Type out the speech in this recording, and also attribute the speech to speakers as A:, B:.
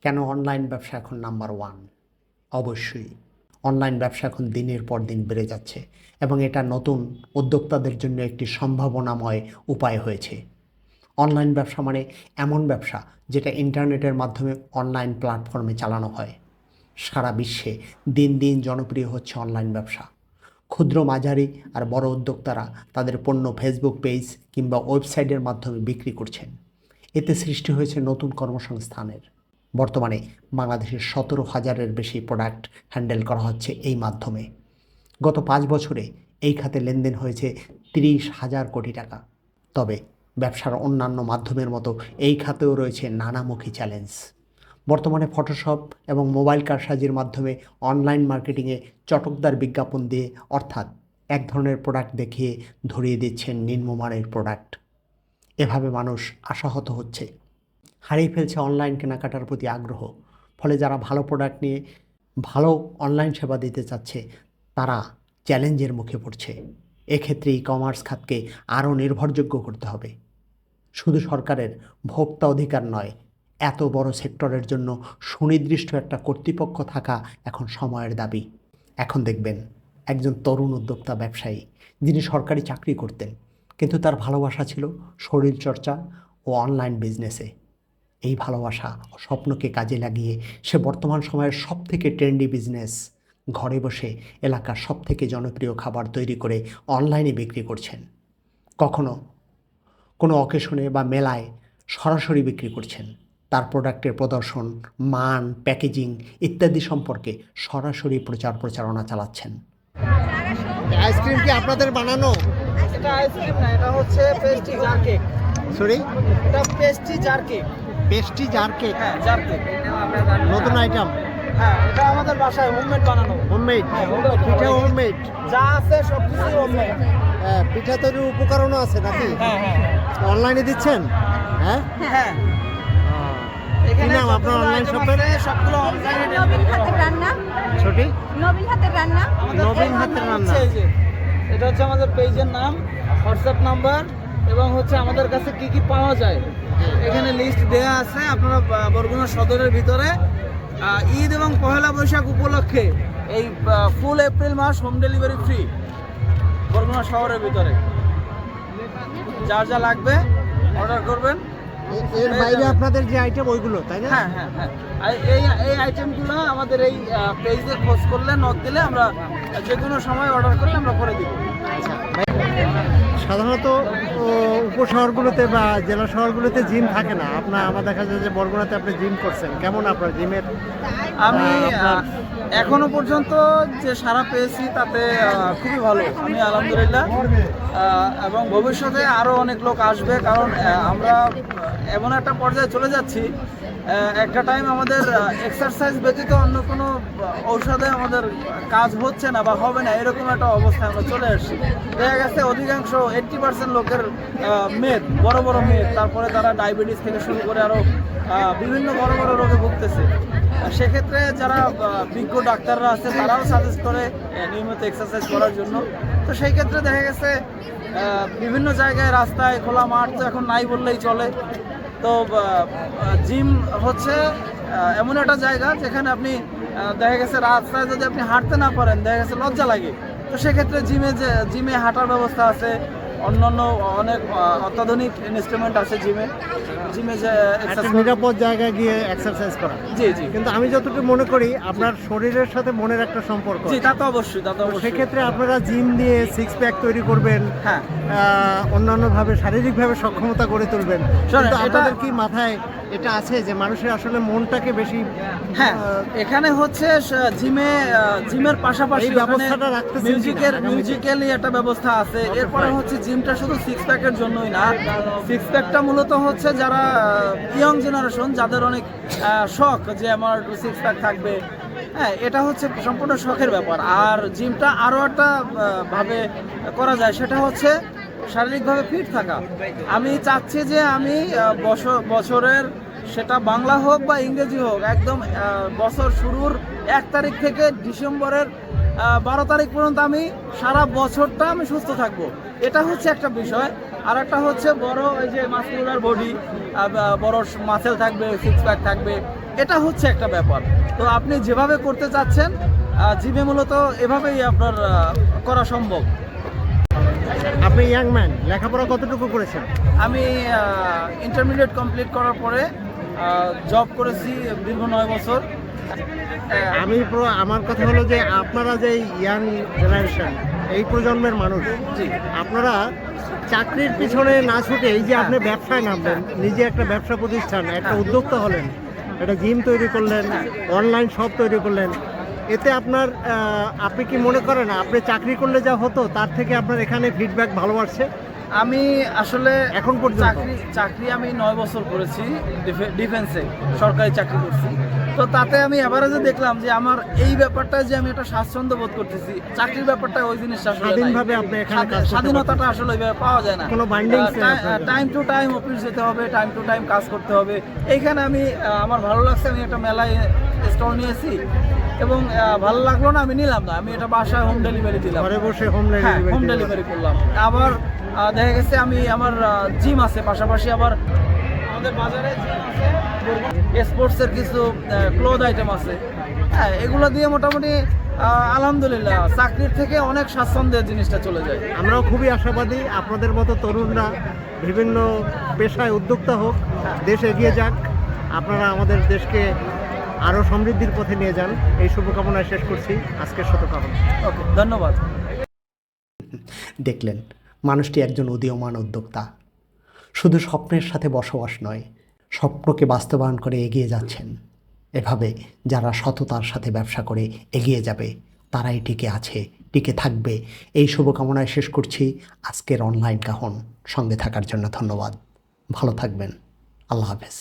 A: কেন অনলাইন ব্যবসা এখন নাম্বার ওয়ান? অবশ্যই অনলাইন ব্যবসা এখন দিনের পর দিন বেড়ে যাচ্ছে এবং এটা নতুন উদ্যোক্তাদের জন্য একটি সম্ভাবনাময় উপায় হয়েছে। অনলাইন ব্যবসা মানে এমন ব্যবসা যেটা ইন্টারনেটের মাধ্যমে অনলাইন প্ল্যাটফর্মে চালানো হয়। সারা বিশ্বে দিন দিন জনপ্রিয় হচ্ছে অনলাইন ব্যবসা। ক্ষুদ্র, মাঝারি আর বড় উদ্যোক্তারা তাদের পণ্য ফেসবুক পেজ কিংবা ওয়েবসাইটের মাধ্যমে বিক্রি করছেন। এতে সৃষ্টি হয়েছে নতুন কর্মসংস্থানের। বর্তমানে বাংলাদেশের 17,000-এর বেশি প্রোডাক্ট হ্যান্ডেল করা হচ্ছে এই মাধ্যমে। গত 5 বছরে এই খাতে লেনদেন হয়েছে 30,000 কোটি টাকা। তবে ব্যবসার অন্যান্য মাধ্যমের মতো এই খাতেও রয়েছে নানামুখী চ্যালেঞ্জ। বর্তমানে ফটোশপ এবং মোবাইল কারসাজির মাধ্যমে অনলাইন মার্কেটিংয়ে চটকদার বিজ্ঞাপন দিয়ে, অর্থাৎ এক ধরনের প্রোডাক্ট দেখিয়ে ধরিয়ে দিচ্ছেন নিম্নমানের প্রোডাক্ট। এভাবে মানুষ আশাহত হচ্ছে, হারিয়ে ফেলছে অনলাইন কেনাকাটার প্রতি আগ্রহ। ফলে যারা ভালো প্রোডাক্ট নিয়ে ভালো অনলাইন সেবা দিতে চাচ্ছে তারা চ্যালেঞ্জের মুখে পড়ছে। এক্ষেত্রে ই কমার্স খাতকে আরও নির্ভরযোগ্য করতে হবে। শুধু সরকারের ভোক্তা অধিকার নয়, এত বড় সেক্টরের জন্য সুনির্দিষ্ট একটা কর্তৃপক্ষ থাকা এখন সময়ের দাবি। এখন দেখবেন একজন তরুণ উদ্যোক্তা ব্যবসায়ী যিনি সরকারি চাকরি করতেন, কিন্তু তার ভালোবাসা ছিল শরীরচর্চা ও অনলাইন বিজনেসে। এই ভালোবাসা ও স্বপ্নকে কাজে লাগিয়ে সে বর্তমান সময়ের সবথেকে ট্রেন্ডি বিজনেস, ঘরে বসে এলাকার সবথেকে জনপ্রিয় খাবার তৈরি করে অনলাইনে বিক্রি করছেন। কখনো কোনো অকেশনে বা মেলায় সরাসরি বিক্রি করছেন। তার প্রোডাক্টের প্রদর্শন, মান, প্যাকেজিং ইত্যাদি সম্পর্কে সরাসরি প্রচারণা চালাচ্ছেন।
B: আইসক্রিম কি আপনাদের বানানো?
C: এটা আইসক্রিম না, এটা হচ্ছে পেস্ট্রি জার কেক।
B: সরি,
C: এটা pastry jar cake.
B: Pastry jar cake,
C: হ্যাঁ, জার কেক।
B: নতুন আইটেম।
C: হ্যাঁ, এটা আমাদের বাসায় হোমমেড বানানো।
B: হোমমেড,
C: হ্যাঁ, homemade।
B: পিঠা হোমমেড।
C: যা আছে সব কিছুই হোমমেড।
B: হ্যাঁ, পিঠা তৈরির উপকরণও আছে নাকি?
C: হ্যাঁ হ্যাঁ
B: অনলাইনে দিচ্ছেন? হ্যাঁ,
C: হ্যাঁ।
B: কি নাম আপনার অনলাইন শপের?
C: সবগুলো অনলাইনে
D: নবীন হাতের রান্না।
B: ছোটি
D: নবীন হাতের রান্না।
B: নবীন হাতের রান্না।
C: এটা হচ্ছে আমাদের পেজের নাম, হোয়াটসঅ্যাপ নাম্বার এবং হচ্ছে আমাদের কাছে কি কি পাওয়া যায় এখানে লিস্ট দেয়া আছে। আপনারা বরগুনা সদরের ভিতরে ঈদ এবং পহেলা বৈশাখ উপলক্ষে এই ফুল এপ্রিল মাস হোম ডেলিভারি ফ্রি বরগুনা শহরের ভিতরে। যার যা লাগবে অর্ডার করবেন।
B: এর বাইরে আপনাদের যে আইটেম ওইগুলো, তাই না?
C: হ্যাঁ হ্যাঁ হ্যাঁ, এই আইটেমগুলো আমাদের এই পেজে খোঁজ করলে, নক দিলে আমরা যে কোনো সময় অর্ডার করলে আমরা করে দিব।
B: সাধারণত উপশহরগুলোতে বা জেলা শহরগুলোতে জিম থাকে না। আমার দেখা যায় যে বরগুনাতে আপনি জিম করছেন, কেমন আপনার জিমের?
C: আমি এখনো পর্যন্ত যে সারা পেয়েছি তাতে খুবই ভালো, আমি আলহামদুলিল্লাহ। এবং ভবিষ্যতে আরও অনেক লোক আসবে, কারণ আমরা এমন একটা পর্যায়ে চলে যাচ্ছি, একটা টাইম আমাদের এক্সারসাইজ ব্যতীত অন্য কোনো ঔষধে আমাদের কাজ হচ্ছে না বা হবে না, এরকম একটা অবস্থায় আমরা চলে আসছি। দেখা গেছে অধিকাংশ 80% লোকের মেদ, বড় বড় মেদ, তারপরে তারা ডায়াবেটিস থেকে শুরু করে আরও বিভিন্ন বড় বড় রোগে ভুগতেছে। সেক্ষেত্রে যারা বিজ্ঞ ডাক্তাররা আছে তারাও সাজেস্ট করে নিয়মিত এক্সারসাইজ করার জন্য। তো সেই ক্ষেত্রে দেখা গেছে বিভিন্ন জায়গায় রাস্তায় খোলা মাঠ তো এখন নাই বললেই চলে। তো জিম হচ্ছে এমন একটা জায়গা যেখানে আপনি দেখা গেছে রাস্তায় যদি আপনি হাঁটতে না পারেন, দেখা গেছে লজ্জা লাগে। তো সেক্ষেত্রে জিমে হাঁটার ব্যবস্থা আছে, অন্যান্য অনেক অত্যাধুনিক ইনস্ট্রুমেন্ট আছে জিমে যে
B: একটা নিরাপদ জায়গায় গিয়ে এক্সারসাইজ করা।
C: জি জি।
B: কিন্তু আমি যতটুকু মনে করি আপনার শরীরের সাথে মনের একটা সম্পর্ক।
C: জি, তা তো অবশ্যই।
B: সেক্ষেত্রে আপনারা জিম দিয়ে সিক্স প্যাক তৈরি করবেন,
C: হ্যাঁ,
B: অন্যান্যভাবে শারীরিকভাবে সক্ষমতা গড়ে তুলবেন। কিন্তু আপনাদের কি মাথায় এটা আছে যে মানুষের আসলে মনটাকে বেশি?
C: হ্যাঁ, এখানে হচ্ছে জিমের পাশাপাশি
B: ব্যবস্থাটা রাখতেছেন
C: মিউজিক্যালি একটা ব্যবস্থা আছে। এরপরে হচ্ছে জিমটা শুধু সিক্স প্যাকের জন্যই না, সিক্স প্যাকটা মূলত হচ্ছে যারা ইয়ং জেনারেশন, যাদের অনেক শখ যে আমার সিক্স প্যাক থাকবে। হ্যাঁ, এটা হচ্ছে সম্পূর্ণ শখের ব্যাপার। আর জিমটা আরও একটা ভাবে করা যায়, সেটা হচ্ছে শারীরিকভাবে ফিট থাকা। আমি চাচ্ছি যে আমি বছরের, সেটা বাংলা হোক বা ইংরেজি হোক, একদম বছর শুরুর 1 তারিখ থেকে ডিসেম্বরের 12 তারিখ পর্যন্ত আমি সারা বছরটা আমি সুস্থ থাকবো। এটা হচ্ছে একটা বিষয়। আর একটা হচ্ছে বড় এই যে মাসকুলার বডি, বড় মাসেল থাকবে, সিক্স প্যাক থাকবে, এটা হচ্ছে একটা ব্যাপার। তো আপনি যেভাবে করতে চাচ্ছেন জিমে মূলত এভাবেই আপনার করা সম্ভব।
B: আপনি ইয়াং ম্যান, লেখাপড়া কতটুকু করেছেন?
C: আমি ইন্টারমিডিয়েট কমপ্লিট করার পরে জব করেছি দীর্ঘ 9 বছর।
B: আমার কথা হলো যে আপনারা যে ইয়াং জেনারেশন, এই প্রজন্মের মানুষ,
C: জি।
B: আপনারা চাকরির পিছনে না ছুটে এই যে আপনি ব্যবসায় নামলেন, নিজে একটা ব্যবসা প্রতিষ্ঠান, একটা উদ্যোক্তা হলেন, একটা জিম তৈরি করলেন, অনলাইন শপ তৈরি করলেন, এতে আপনার আপনি কি মনে করেন আপনি চাকরি করলে যা হতো তার থেকে আপনার এখানে ফিডব্যাক ভালো আসছে?
C: আমি আসলে
B: এখন পর্যন্ত?
C: চাকরি আমি 9 বছর করেছি, ডিফেন্সে সরকারি চাকরি করছি। তো তাতে আমি এভারেজে দেখলাম যে আমার এই ব্যাপারটা যে আমি একটা স্বাচ্ছন্দ্য বোধ করতেছি, চাকরির ব্যাপারটা ওই জিনিসটা আসলে নাই।
B: স্বাধীনভাবে আপনি এখানে কাজ করতে
C: স্বাধীনতাটা আসলে ওইভাবে পাওয়া যায় না।
B: কোনো bindings নেই আপনার জন্য।
C: টাইম টু টাইম অফিস যেতে হবে, টাইম টু টাইম কাজ করতে হবে। এইখানে আমি আমার ভালো লাগছে, আমি একটা মেলায় স্টল নিয়েছি এবং ভালো লাগলো না, আমি নিলাম না, আমি এটা বাসায় হোম ডেলিভারি দিলাম।
B: ঘরে বসে হোম
C: হোম ডেলিভারি করলাম। আবার দেখা গেছে আমি আমার জিম আছে, পাশাপাশি আবার আমাদের বাজারে জিম আছে, স্পোর্টসের কিছু ক্লোথ আইটেম আছে। হ্যাঁ, এগুলো দিয়ে মোটামুটি আলহামদুলিল্লাহ চাকরির থেকে অনেক স্বাচ্ছন্দ্যের জিনিসটা চলে যায়।
B: আমরাও খুবই আশাবাদী আপনাদের মতো তরুণরা বিভিন্ন পেশায় উদ্যোক্তা হোক, দেশ এগিয়ে যাক, আপনারা আমাদের দেশকে আরও সমৃদ্ধির পথে নিয়ে যান, এই শুভকামনায় শেষ করছি আজকের শতকামনা।
C: ওকে, ধন্যবাদ।
A: দেখলেন, মানুষটি একজন উদীয়মান উদ্যোক্তা। শুধু স্বপ্নের সাথে বসবাস নয়, স্বপ্নকে বাস্তবায়ন করে এগিয়ে যাচ্ছেন। এভাবে যারা সততার সাথে ব্যবসা করে এগিয়ে যাবে তারাই টিকে আছে, টিকে থাকবে। এই শুভকামনায় শেষ করছি আজকের অনলাইন কাহন। সঙ্গে থাকার জন্য ধন্যবাদ। ভালো থাকবেন। আল্লাহ হাফেজ।